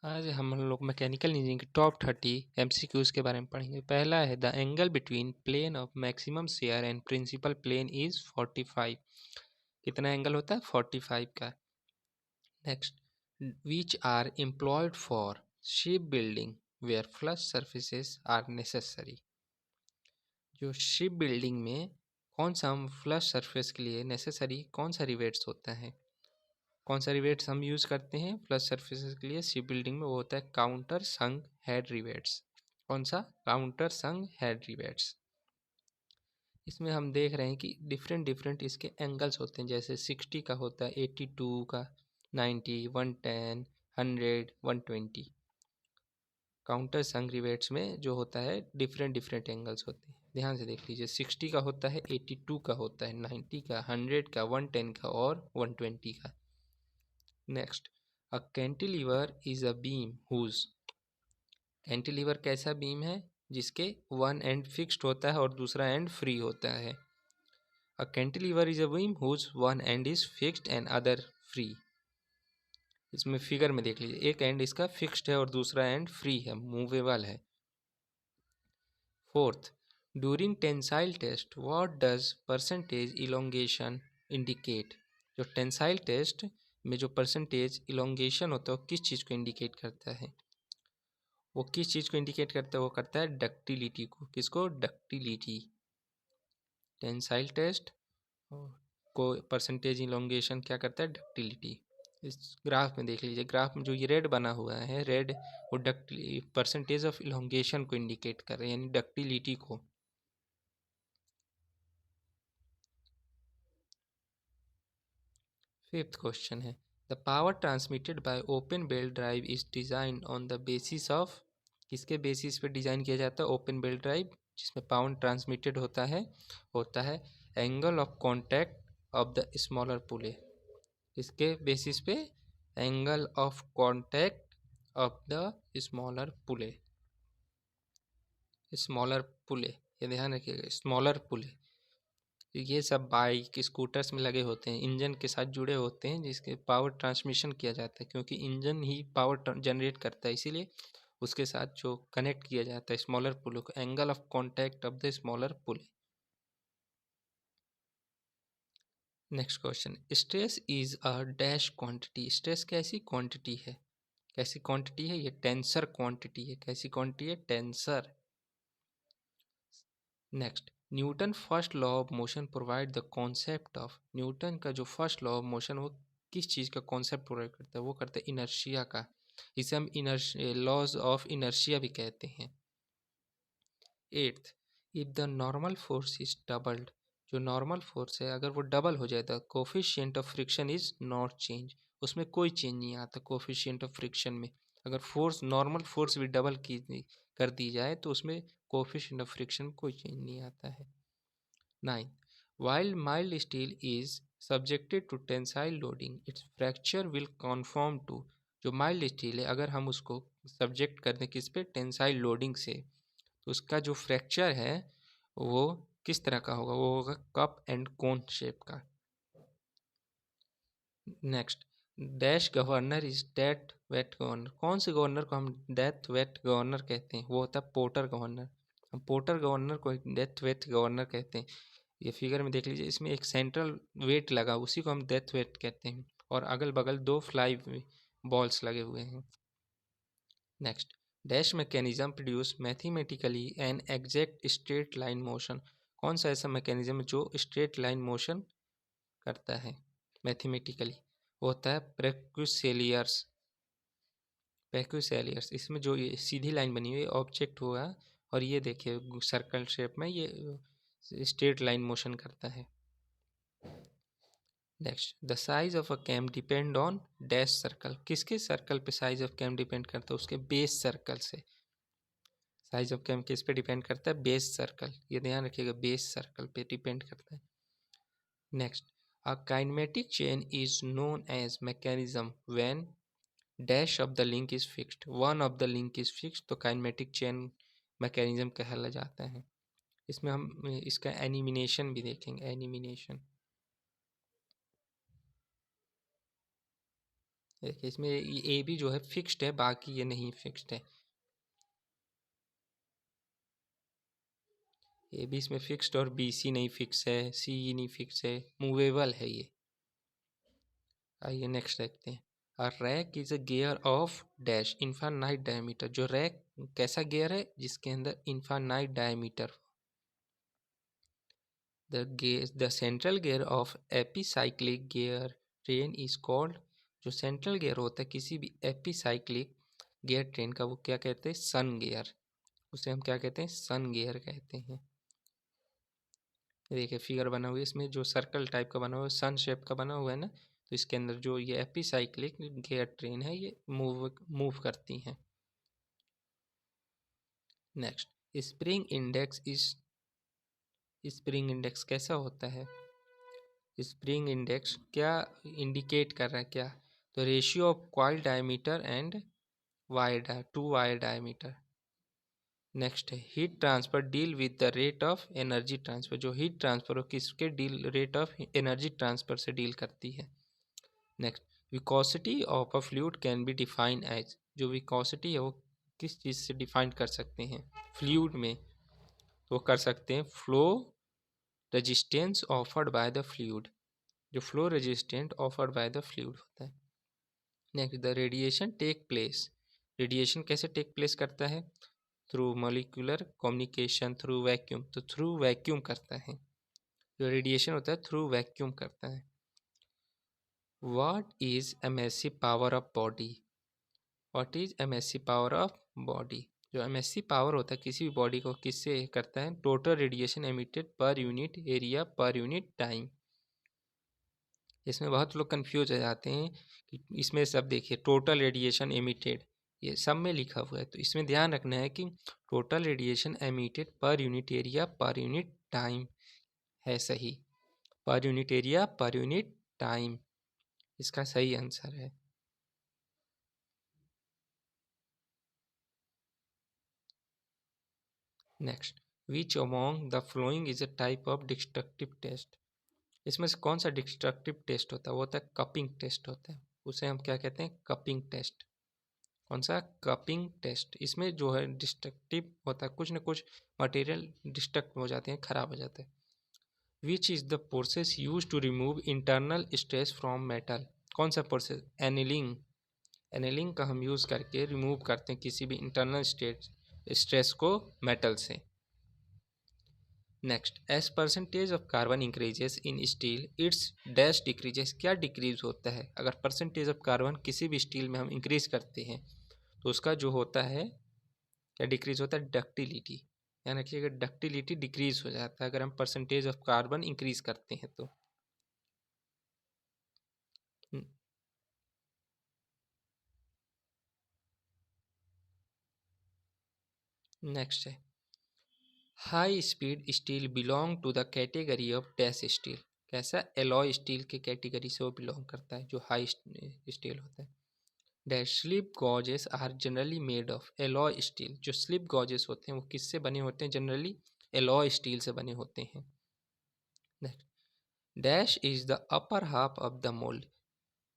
आज हम लोग मैकेनिकल इंजीनियरिंग के टॉप 30 एमसीक्यूज के बारे में पढ़ेंगे। पहला है the angle between plane of maximum shear and principal plane is 45। कितना एंगल होता है? 45 का। Next, which are employed for ship building where flush surfaces are necessary. जो शिप बिल्डिंग में कौन सा हम फ्लश सरफेस के लिए नेसेसरी कौन सा रिवेट्स होता है, कौन सा रिवेट्स हम यूज़ करते हैं फ्लश सर्फेसेस के लिए शिप बिल्डिंग में? वो होता है काउंटर संग हेड रिवेट्स। कौन सा? काउंटर संग हेड रिवेट्स। इसमें हम देख रहे हैं कि डिफरेंट डिफरेंट इसके एंगल्स होते हैं, जैसे 60 का होता है, 82 का, 90, 110, 100, 120। काउंटर संग रिवेट्स में जो होता है डिफरेंट डिफरेंट एंगल्स होते हैं। ध्यान से देख लीजिए, 60 का होता है, 82 का होता है, 90 का, 100 का, 110 का और 120 का। Next, a cantilever is a beam whose. Cantilever कैसा बीम है? जिसके वन एंड फिक्स्ड होता है और दूसरा एंड फ्री होता है। A cantilever is a beam whose one end is fixed and other free. इसमें फिगर में देख लीजिए, एक एंड इसका फिक्स्ड है और दूसरा एंड फ्री है, मूवेबल है। Fourth, during tensile test what does percentage elongation indicate. जो टेंसाइल टेस्ट में जो परसेंटेज इलोंगेशन होता है वो किस चीज़ को इंडिकेट करता है? वो किस चीज़ को इंडिकेट करता है? वो करता है डक्टिलिटी को। किसको? डक्टिलिटी। टेंसाइल टेस्ट को परसेंटेज इलोंगेशन क्या करता है? डक्टिलिटी। इस ग्राफ में देख लीजिए, ग्राफ में जो ये रेड बना हुआ है, रेड, वो परसेंटेज ऑफ इलोंगेशन को इंडिकेट कर रहे हैं, यानी डक्टिलिटी को। फिफ्थ क्वेश्चन है, the power transmitted by open belt drive is design on the basis of. किसके बेसिस पे डिज़ाइन किया जाता है ओपन बेल्ट ड्राइव जिसमें पावर ट्रांसमिटेड होता है angle of contact of the smaller pulley. इसके बेसिस पे angle of contact of the smaller pulley. Smaller pulley, ये ध्यान रखिएगा, स्मॉलर पुले। ये सब बाइक स्कूटर्स में लगे होते हैं, इंजन के साथ जुड़े होते हैं, जिसके पावर ट्रांसमिशन किया जाता है, क्योंकि इंजन ही पावर जनरेट करता है, इसीलिए उसके साथ जो कनेक्ट किया जाता है स्मॉलर पुलों को, angle of contact of the smaller pull. Next question, stress is a dash quantity. Stress कैसी क्वांटिटी है? कैसी क्वांटिटी है? ये टेंसर क्वांटिटी है। कैसी क्वांटिटी है? Tensor. Next, Newton first law of motion provide the concept of. Newton का जो फर्स्ट लॉ ऑफ मोशन वो किस चीज़ का कॉन्सेप्ट प्रोवाइड करता है? वो करता है इनर्शिया का। इसे हम लॉज ऑफ इनर्शिया भी कहते हैं। Eighth, if the normal force is doubled. जो नॉर्मल फोर्स है अगर वो डबल हो जाए तो coefficient of friction is not change. उसमें कोई चेंज नहीं आता कोफिशिएंट ऑफ फ्रिक्शन में। अगर फोर्स, नॉर्मल फोर्स भी डबल की कर दी जाए तो उसमें कोफिशिएंट ऑफ फ्रिक्शन में कोई चेंज नहीं आता है। 9. While mild steel is subjected to tensile loading, its fracture will conform to। जो माइल्ड स्टील है अगर हम उसको सब्जेक्ट कर दें किस पे? टेंसाइल लोडिंग से, तो उसका जो फ्रैक्चर है वो किस तरह का होगा? वो होगा कप एंड कोन शेप का। Next, dash governor is dead weight governor. कौन से गवर्नर को हम डेथ वेट गवर्नर कहते हैं? वो होता है पोर्टर गवर्नर। हम पोर्टर गवर्नर को डेथ वेट गवर्नर कहते हैं। ये फिगर में देख लीजिए, इसमें एक सेंट्रल वेट लगा, उसी को हम डेथ वेट कहते हैं, और अगल बगल दो फ्लाई बॉल्स लगे हुए हैं। Next, dash mechanism produce mathematically an exact straight line motion. कौन सा ऐसा मैकेनिज्म जो स्ट्रेट लाइन मोशन करता है मैथमेटिकली? वो होता है प्रेक्यूसेलियर्स। प्रेक्यूसेलियर्स, इसमें जो ये सीधी लाइन बनी हुई है ऑब्जेक्ट हुआ, और ये देखिए सर्कल शेप में ये स्ट्रेट लाइन मोशन करता है। Next, the size of a cam depend on dash circle. किसके सर्कल पे साइज ऑफ कैम डिपेंड करता है? उसके बेस सर्कल से। साइज ऑफ कैम किस पे डिपेंड करता है? Base circle. ये ध्यान रखिएगा, बेस सर्कल पे डिपेंड करता है। Next, a kinematic chain is known as mechanism when dash of the link is fixed. One of the link is fixed तो काइनेमेटिक चेन मैकेनिज्म कहला जाता है। इसमें हम इसका एनिमिनेशन भी देखेंगे, एनिमिनेशन। देखिए इसमें ए बी जो है फिक्स्ड है, बाकी ये नहीं फिक्स्ड है। ए बी इसमें फिक्स्ड और बी सी नहीं फिक्स है, सी ई नहीं फिक्स है, मूवेबल है ये। आइए नेक्स्ट देखते हैं। A rack is a gear of dash infinite diameter. जो रैक कैसा गियर है जिसके अंदर infinite diameter. The central gear of epicyclic gear train is called. जो सेंट्रल गियर होता है किसी भी एपीसाइक्लिक गियर ट्रेन का, वो क्या कहते हैं, सन गियर। उसे हम क्या कहते हैं, सन गियर कहते हैं। देखिए फिगर बना हुआ है, इसमें जो सर्कल टाइप का बना हुआ है, सन शेप का बना हुआ है ना, तो इसके अंदर जो ये एपीसाइक्लिक गियर ट्रेन है ये मूव करती हैं। Next, spring index is. Spring index कैसा होता है? स्प्रिंग इंडेक्स क्या इंडिकेट कर रहा है क्या? तो ratio of coil diameter and wire to wire diameter. Next है heat transfer deal with the rate of energy transfer. जो हीट ट्रांसफर हो किसके deal, rate of energy transfer से डील करती है। Next, viscosity of a fluid can be define as. जो viscosity है वो किस चीज़ से डिफाइन कर सकते हैं फ्लूइड में? तो कर सकते हैं flow resistance offered by the fluid. जो flow resistant offered by the fluid होता है। Next, the radiation take place. Radiation कैसे टेक प्लेस करता है? Through molecular communication, through vacuum. तो थ्रू वैक्यूम करता है। जो रेडिएशन होता है थ्रू वैक्यूम करता है। What is emissive power of body? What is emissive power of body? जो एमिसिव पावर होता है किसी भी बॉडी को किससे करता है? Total radiation emitted per unit area per unit time. इसमें बहुत लोग कंफ्यूज हो जाते हैं कि इसमें सब देखिए टोटल रेडिएशन एमिटेड ये सब में लिखा हुआ है, तो इसमें ध्यान रखना है कि total radiation emitted per unit area per unit time है सही। Per unit area per unit time इसका सही आंसर है। Next, which among the following is a type of destructive test. इसमें से कौन सा डिस्ट्रक्टिव टेस्ट होता है? वो होता है कपिंग टेस्ट होता है। उसे हम क्या कहते हैं? Cupping test. कौन सा? Cupping test. इसमें जो है डिस्ट्रक्टिव होता है, कुछ ना कुछ मटेरियल डिस्ट्रक्ट हो जाते हैं, खराब हो जाते हैं। Which is the process use to remove internal stress from metal. कौन सा प्रोसेस? एनिलिंग। एनिलिंग का हम यूज़ करके रिमूव करते हैं किसी भी इंटरनल स्ट्रेस को मेटल से। Next, as percentage of carbon increases in steel its dash decreases. क्या डिक्रीज होता है? अगर परसेंटेज ऑफ कार्बन किसी भी स्टील में हम इंक्रीज करते हैं तो उसका जो होता है क्या डिक्रीज होता है? डक्टिलिटी। यानी कि अगर डक्टिलिटी डिक्रीज हो जाता है अगर हम परसेंटेज ऑफ कार्बन इंक्रीज करते हैं तो। नेक्स्ट है high speed steel belong to the category of dash steel. कैसा? एलॉय स्टील के कैटेगरी से वो बिलोंग करता है जो हाई स्टील होता है। Dash slip gauges are generally made of alloy steel. जो स्लिप गॉजेस होते हैं वो किससे बने होते हैं? जनरली एलॉय स्टील से बने होते हैं। Dash is the upper half of the mould.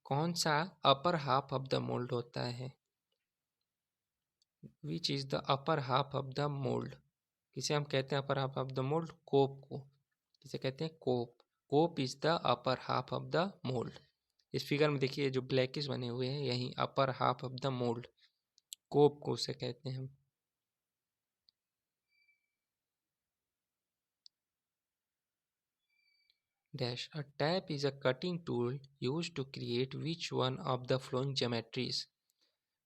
कौन सा upper half of the mould होता है? Which is the upper half of the mould. किसे हम कहते हैं upper half of the mould? Cope को। किसे कहते हैं? Cope. Cope is the upper half of the mould. इस फिगर में देखिए जो ब्लैकिश बने हुए हैं यही upper half of the mould, cope को उसे कहते हैं हम। Dash a tap is a cutting tool use to create which one of the following geometries.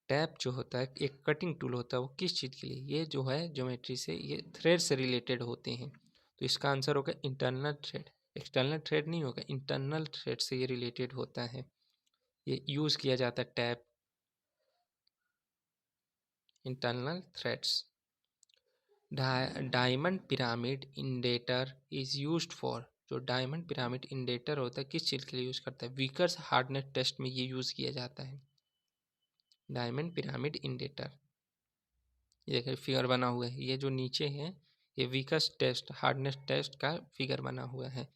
Tap जो होता है एक कटिंग टूल होता है, वो किस चीज़ के लिए? ये जो है ज्योमेट्री से, ये थ्रेड से रिलेटेड होते हैं, तो इसका आंसर होगा इंटरनल थ्रेड। एक्सटर्नल थ्रेड नहीं होगा, इंटरनल थ्रेड से ये रिलेटेड होता है। ये यूज़ किया जाता है tap, internal threads. Diamond pyramid indenter is used for. जो डायमंड पिरामिड इंडेटर होता है किस चीज़ के लिए यूज़ करता है? विकर्स हार्डनेस टेस्ट में ये यूज़ किया जाता है, डायमंड पिरामिड इंडेटर। ये देखिए फिगर बना हुआ है, ये जो नीचे है ये वीकस टेस्ट हार्डनेस टेस्ट का फिगर बना हुआ है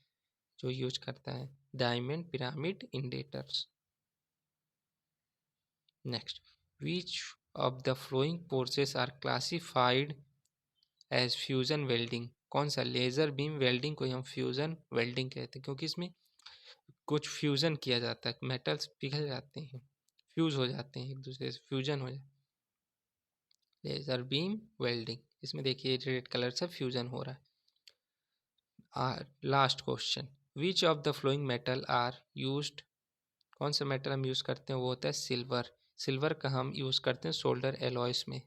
जो यूज करता है diamond pyramid indenters. Next, which of the following courses are classified as fusion welding? कौन सा? लेज़र बीम वेल्डिंग को हम फ्यूजन वेल्डिंग कहते हैं, क्योंकि इसमें कुछ फ्यूजन किया जाता है, मेटल्स पिघल जाते हैं, फ्यूज हो जाते हैं, एक दूसरे से फ्यूजन हो जाए। लेज़र बीम वेल्डिंग, इसमें देखिए रेड कलर से फ्यूजन हो रहा है। Last question, which of the following metal are used? कौन सा मेटल हम यूज़ करते हैं? वो होता है सिल्वर। सिल्वर का हम यूज़ करते हैं सोल्डर एलॉयस में।